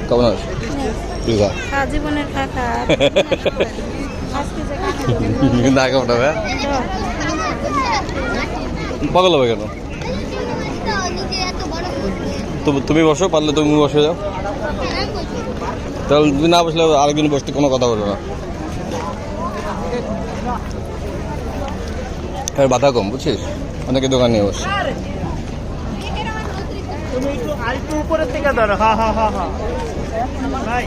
কেমন আছো? জীবনের কাকা কিন্তু আগে ওঠাবে পাগল হবে কেন? তুমি বসো, পারলে তুমি বসে যাও। তাহলে তুমি না বসলে আরেকদিন বসতে কোনো কথা বলবে না। বাধা কম, বুঝছিস? অনেকে দোকান নিয়ে বসে। তুমি একটু আরেকটু উপরের থেকে ধরো। হ্যাঁ হ্যাঁ হ্যাঁ হ্যাঁ ভাই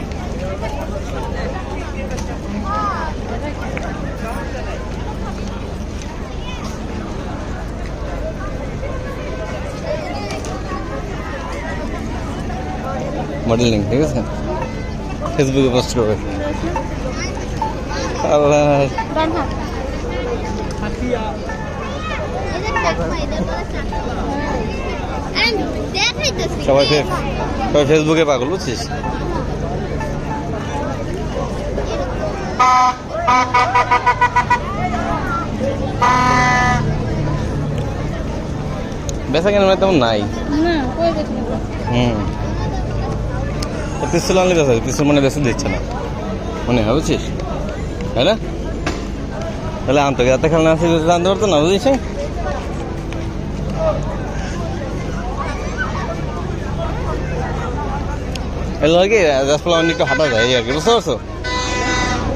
মডেলিং, ঠিক আছে? ফেসবুকে পোস্ট করবে। আল্লাহ, সবাই ফেসবুকে পাগল, বুঝছিস? বেচা কেন তেমন নাই। পিস্তল আনলে বেচা, পিস্তল মানে বেশি দিচ্ছে না মনে হয়, বুঝছিস? তাই না? তাহলে আন্তর্জাতিক খেলনা আছে, আনতে পারতো না, বুঝিস? এগুলো আর কি রাসপালা একটু হাঁটা যায় এই আর কি, বুঝতে পারছো?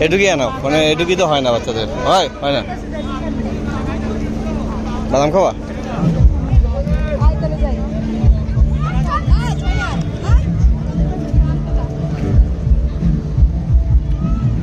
এটুকুই আনো, মানে এটুকুই তো হয় না বাচ্চাদের, হয় না? বাদাম খাওয়া?